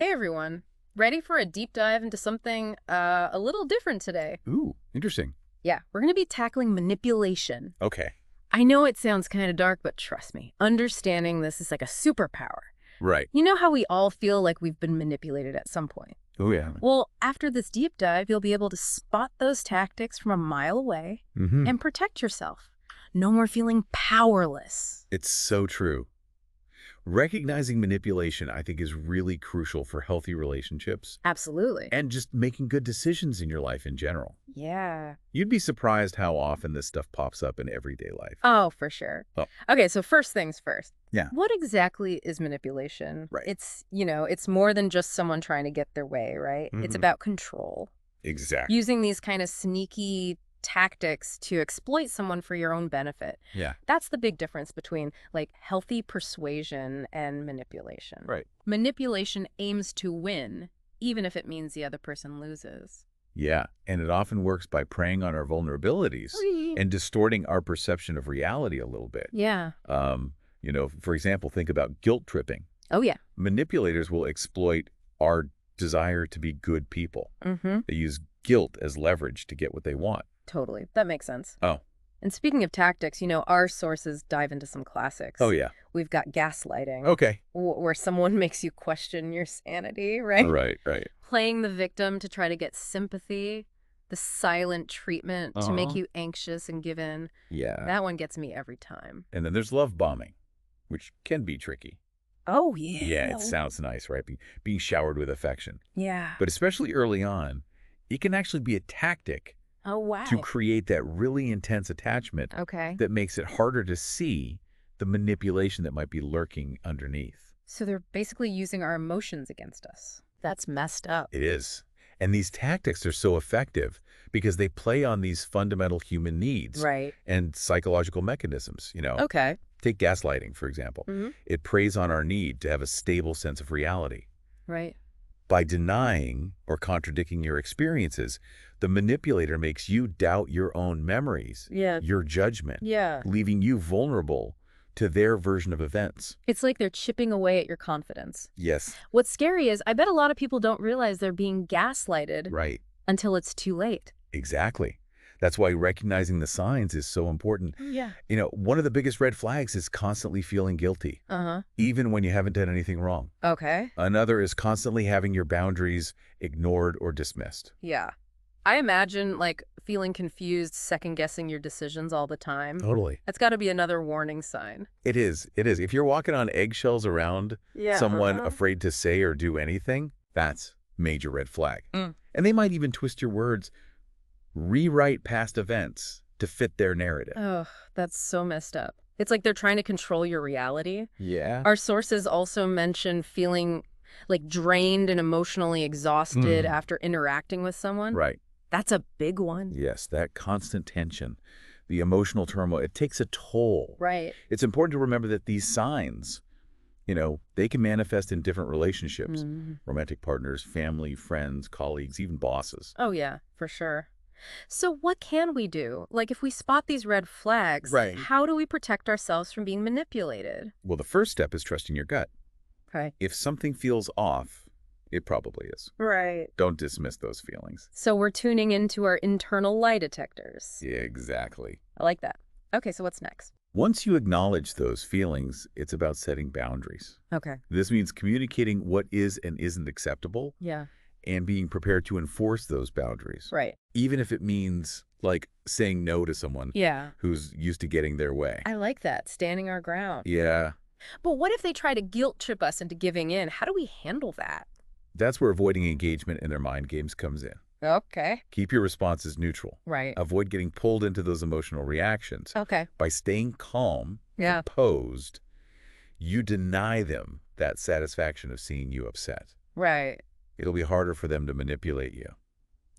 Hey everyone, ready for a deep dive into something a little different today? Ooh, interesting. Yeah, we're going to be tackling manipulation. Okay. I know it sounds kind of dark, but trust me, understanding this is like a superpower. Right. You know how we all feel like we've been manipulated at some point? Oh, yeah. Well, after this deep dive, you'll be able to spot those tactics from a mile away and protect yourself. No more feeling powerless. It's so true. Recognizing manipulation, I think, is really crucial for healthy relationships Absolutely. and just making good decisions in your life in general. Yeah. You'd be surprised how often this stuff pops up in everyday life. Oh, for sure. Oh. Okay, so first things first. Yeah. What exactly is manipulation? Right. It's more than just someone trying to get their way, right? It's about control. Exactly. Using these kind of sneaky tactics to exploit someone for your own benefit. Yeah. That's the big difference between like healthy persuasion and manipulation. Right. Manipulation aims to win, even if it means the other person loses. Yeah. And it often works by preying on our vulnerabilities and distorting our perception of reality a little bit. Yeah. For example, think about guilt tripping. Oh, yeah. Manipulators will exploit our desire to be good people. They use guilt as leverage to get what they want. Totally. That makes sense. Oh. And speaking of tactics, our sources dive into some classics. Oh, yeah. We've got gaslighting. Okay. Where someone makes you question your sanity, right? Right. Playing the victim to try to get sympathy. The silent treatment to make you anxious and give in. Yeah. That one gets me every time. And then there's love bombing, which can be tricky. Oh, yeah. Yeah, it sounds nice, right? Being showered with affection. Yeah. But especially early on, it can actually be a tactic Oh, wow. to create that really intense attachment that makes it harder to see the manipulation that might be lurking underneath. So they're basically using our emotions against us. That's messed up. It is. And these tactics are so effective because they play on these fundamental human needs and psychological mechanisms. Okay. Take gaslighting, for example. It preys on our need to have a stable sense of reality. Right. By denying or contradicting your experiences, the manipulator makes you doubt your own memories, your judgment, leaving you vulnerable to their version of events. It's like they're chipping away at your confidence. Yes. What's scary is I bet a lot of people don't realize they're being gaslighted until it's too late. Exactly. That's why recognizing the signs is so important. Yeah. One of the biggest red flags is constantly feeling guilty, even when you haven't done anything wrong. Okay. Another is constantly having your boundaries ignored or dismissed. Yeah. I imagine feeling confused, second-guessing your decisions all the time. Totally. That's got to be another warning sign. It is. If you're walking on eggshells around someone afraid to say or do anything, that's major red flag. And they might even twist your words, rewrite past events to fit their narrative. Oh, that's so messed up. It's like they're trying to control your reality. Yeah. Our sources also mention feeling drained and emotionally exhausted after interacting with someone. Right. That's a big one. Yes, that constant tension, the emotional turmoil, it takes a toll. Right. It's important to remember that these signs, they can manifest in different relationships, romantic partners, family, friends, colleagues, even bosses. Oh, yeah, for sure. So what can we do? If we spot these red flags, how do we protect ourselves from being manipulated? Well, the first step is trusting your gut. Okay. If something feels off, it probably is. Right. Don't dismiss those feelings. So we're tuning into our internal lie detectors. Yeah, exactly. I like that. Okay, so what's next? Once you acknowledge those feelings, it's about setting boundaries. Okay. This means communicating what is and isn't acceptable. Yeah. And being prepared to enforce those boundaries. Right. Even if it means saying no to someone who's used to getting their way. I like that. Standing our ground. Yeah. But what if they try to guilt trip us into giving in? How do we handle that? That's where avoiding engagement in their mind games comes in. Okay. Keep your responses neutral. Right. Avoid getting pulled into those emotional reactions. Okay. By staying calm, composed, you deny them that satisfaction of seeing you upset. Right. It'll be harder for them to manipulate you.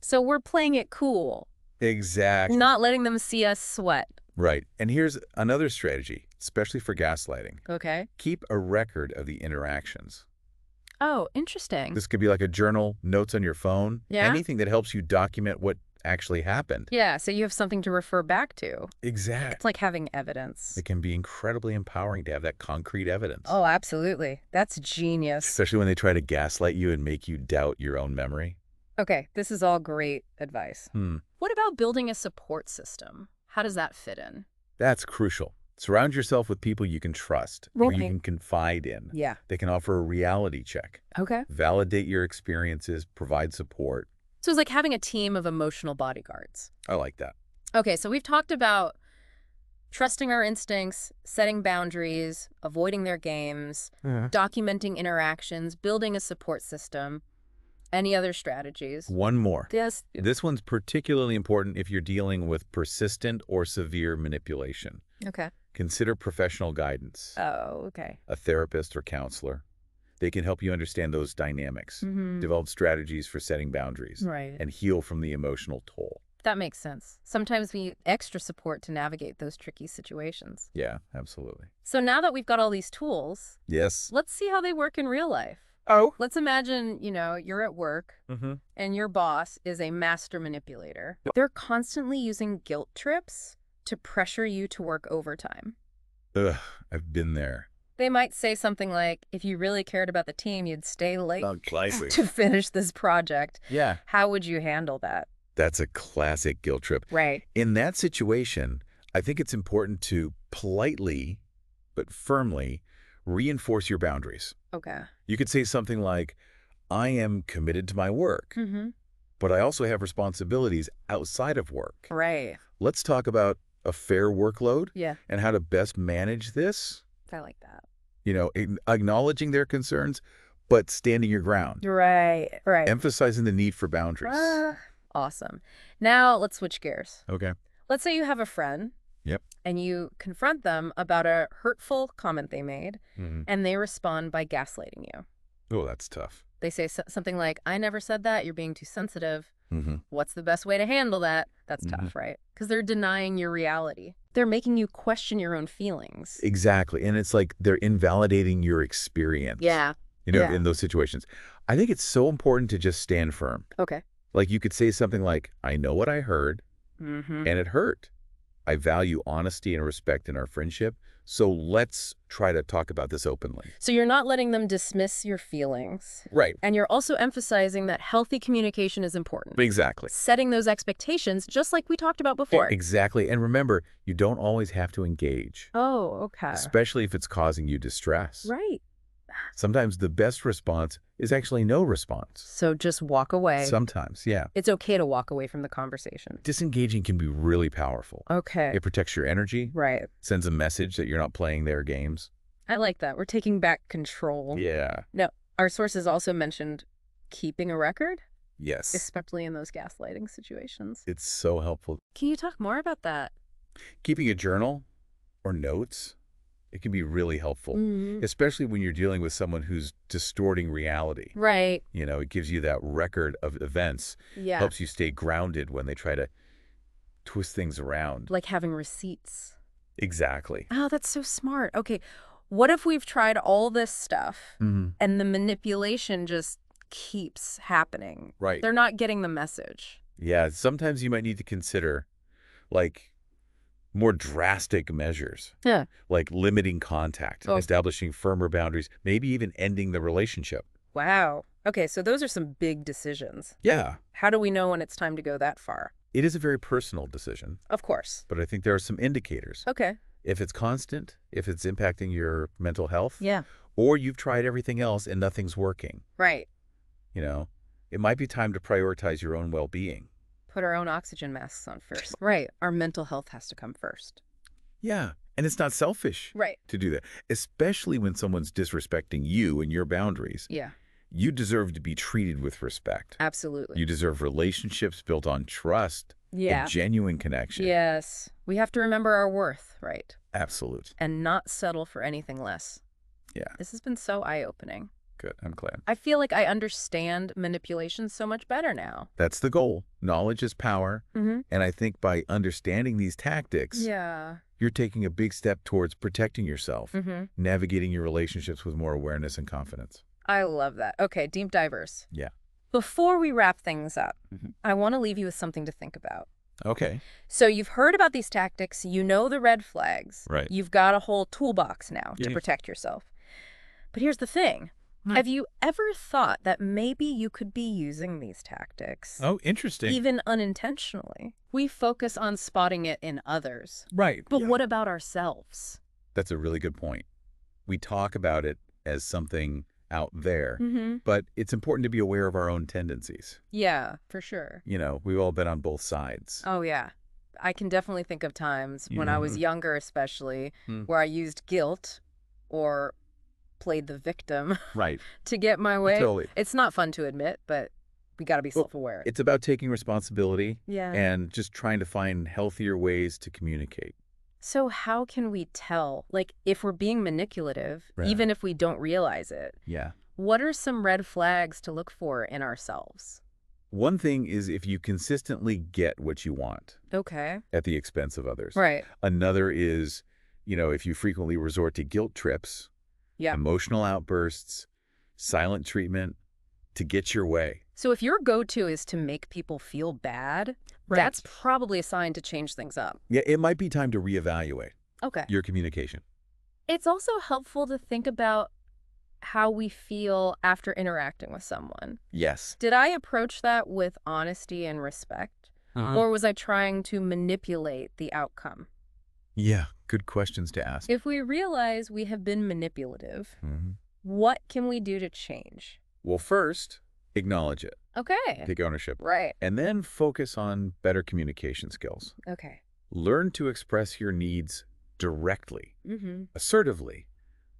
So we're playing it cool. Exactly. Not letting them see us sweat. Right. And here's another strategy, especially for gaslighting. Okay. Keep a record of the interactions. Oh, interesting. This could be like a journal, notes on your phone, anything that helps you document what actually happened. Yeah, so you have something to refer back to. Exactly. It's like having evidence. It can be incredibly empowering to have that concrete evidence. Oh, absolutely. That's genius. Especially when they try to gaslight you and make you doubt your own memory. Okay, this is all great advice. What about building a support system? How does that fit in? That's crucial. Surround yourself with people you can trust, who you can confide in. Yeah. They can offer a reality check. Okay. Validate your experiences, provide support. So it's like having a team of emotional bodyguards. I like that. Okay, so we've talked about trusting our instincts, setting boundaries, avoiding their games, documenting interactions, building a support system. Any other strategies? One more. Yes. This one's particularly important if you're dealing with persistent or severe manipulation. Okay. Consider professional guidance. Oh, okay. A therapist or counselor. They can help you understand those dynamics, develop strategies for setting boundaries, and heal from the emotional toll. That makes sense. Sometimes we need extra support to navigate those tricky situations. Yeah, absolutely. So now that we've got all these tools, yes, let's see how they work in real life. Oh. Let's imagine, you're at work and your boss is a master manipulator. They're constantly using guilt trips to pressure you to work overtime. Ugh, I've been there. They might say something like, if you really cared about the team, you'd stay late to finish this project. Yeah. How would you handle that? That's a classic guilt trip. Right. In that situation, I think it's important to politely but firmly reinforce your boundaries. Okay. You could say something like, I am committed to my work, but I also have responsibilities outside of work. Right. Let's talk about a fair workload and how to best manage this. I like that. Acknowledging their concerns, but standing your ground. Right. Emphasizing the need for boundaries. Awesome. Now let's switch gears. Okay. Let's say you have a friend. Yep. And you confront them about a hurtful comment they made, and they respond by gaslighting you. Oh, that's tough. They say something like, I never said that, you're being too sensitive. What's the best way to handle that? That's tough, right? Because they're denying your reality. They're making you question your own feelings. Exactly. And it's like they're invalidating your experience. Yeah. In those situations. I think it's so important to just stand firm. Okay. Like you could say something like, I know what I heard, and it hurt. I value honesty and respect in our friendship, so let's try to talk about this openly. So you're not letting them dismiss your feelings. Right. And you're also emphasizing that healthy communication is important. Exactly. Setting those expectations, just like we talked about before. Exactly. And remember, you don't always have to engage. Oh, okay. Especially if it's causing you distress. Right. Sometimes the best response is actually no response. So just walk away. Sometimes, yeah. It's okay to walk away from the conversation. Disengaging can be really powerful. Okay. It protects your energy. Right. Sends a message that you're not playing their games. I like that. We're taking back control. Yeah. Now, our sources also mentioned keeping a record. Yes. Especially in those gaslighting situations. It's so helpful. Can you talk more about that? Keeping a journal or notes, it can be really helpful, especially when you're dealing with someone who's distorting reality. Right. It gives you that record of events. Yeah. Helps you stay grounded when they try to twist things around. Like having receipts. Exactly. Oh, that's so smart. Okay. What if we've tried all this stuff and the manipulation just keeps happening? Right. They're not getting the message. Yeah. Sometimes you might need to consider, more drastic measures. Yeah. Like limiting contact, establishing firmer boundaries, maybe even ending the relationship. Wow. Okay, so those are some big decisions. Yeah. How do we know when it's time to go that far? It is a very personal decision. Of course. But I think there are some indicators. Okay. If it's constant, if it's impacting your mental health. Yeah. Or you've tried everything else and nothing's working. Right. It might be time to prioritize your own well-being. Put our own oxygen masks on first. Right. Our mental health has to come first. Yeah. And it's not selfish to do that, especially when someone's disrespecting you and your boundaries. Yeah. You deserve to be treated with respect. Absolutely. You deserve relationships built on trust and genuine connection. Yes. We have to remember our worth, right? Absolute. And not settle for anything less. Yeah. This has been so eye-opening. Good. I'm glad. I feel like I understand manipulation so much better now. That's the goal. Knowledge is power. And I think by understanding these tactics, you're taking a big step towards protecting yourself, navigating your relationships with more awareness and confidence. I love that. Okay, deep divers. Yeah. Before we wrap things up, I want to leave you with something to think about. Okay. So you've heard about these tactics. You know the red flags. Right. You've got a whole toolbox now to protect yourself. But here's the thing. Have you ever thought that maybe you could be using these tactics? Oh, interesting. Even unintentionally. We focus on spotting it in others. Right. But what about ourselves? That's a really good point. We talk about it as something out there, but it's important to be aware of our own tendencies. Yeah, for sure. You know, we've all been on both sides. Oh, yeah. I can definitely think of times when I was younger, especially, where I used guilt or played the victim to get my way. Totally. It's not fun to admit, but we got to be self-aware. It's about taking responsibility Yeah. and just trying to find healthier ways to communicate. So how can we tell, like, if we're being manipulative, even if we don't realize it? Yeah. What are some red flags to look for in ourselves? One thing is if you consistently get what you want Okay. at the expense of others. Right. Another is, you know, if you frequently resort to guilt trips, emotional outbursts, silent treatment to get your way. So if your go-to is to make people feel bad, that's probably a sign to change things up. Yeah, it might be time to reevaluate your communication. It's also helpful to think about how we feel after interacting with someone. Yes. Did I approach that with honesty and respect? Or was I trying to manipulate the outcome? Yeah, good questions to ask. If we realize we have been manipulative, what can we do to change? Well, first, acknowledge it. Okay. Take ownership. Right. And then focus on better communication skills. Okay. Learn to express your needs directly, assertively,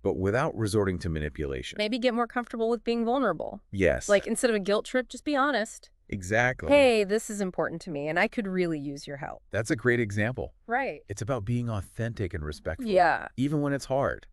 but without resorting to manipulation. Maybe get more comfortable with being vulnerable. Yes. Like, instead of a guilt trip, just be honest. Exactly. Hey, this is important to me, and I could really use your help. That's a great example. Right. It's about being authentic and respectful. Yeah. Even when it's hard.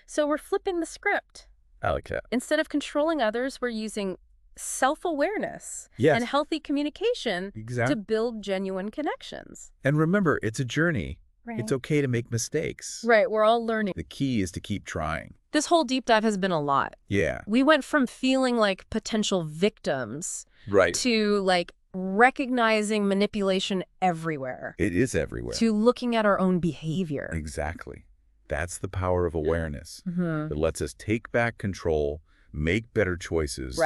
So we're flipping the script. I like that. Instead of controlling others, we're using self-awareness and healthy communication to build genuine connections. And remember, it's a journey. Right. It's okay to make mistakes. Right. We're all learning. The key is to keep trying. This whole deep dive has been a lot. Yeah. We went from feeling like potential victims Right. to like recognizing manipulation everywhere. It is everywhere. To looking at our own behavior. Exactly. That's the power of awareness. It lets us take back control, make better choices,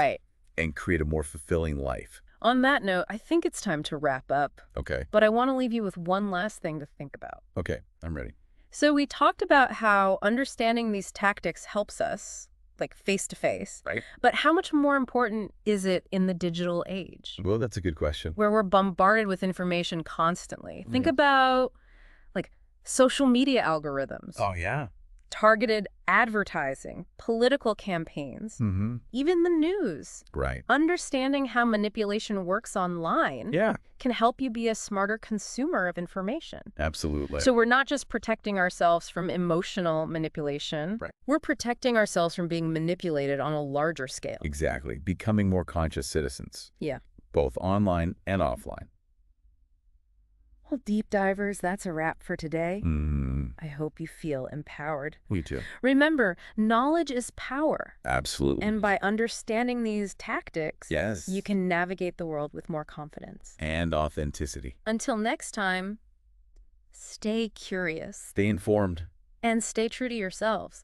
and create a more fulfilling life. On that note, I think it's time to wrap up. Okay. But I want to leave you with one last thing to think about. Okay, I'm ready. So we talked about how understanding these tactics helps us, like face-to-face. Right. But how much more important is it in the digital age? Well, that's a good question. Where we're bombarded with information constantly. Think about, like, social media algorithms. Oh, yeah. Targeted advertising, political campaigns, even the news. Right. Understanding how manipulation works online can help you be a smarter consumer of information. Absolutely. So we're not just protecting ourselves from emotional manipulation. Right. We're protecting ourselves from being manipulated on a larger scale. Exactly. Becoming more conscious citizens. Yeah. Both online and offline. Well, deep divers, that's a wrap for today. I hope you feel empowered. Me too. Remember, knowledge is power. Absolutely. And by understanding these tactics, yes, you can navigate the world with more confidence. And authenticity. Until next time, stay curious. Stay informed. And stay true to yourselves.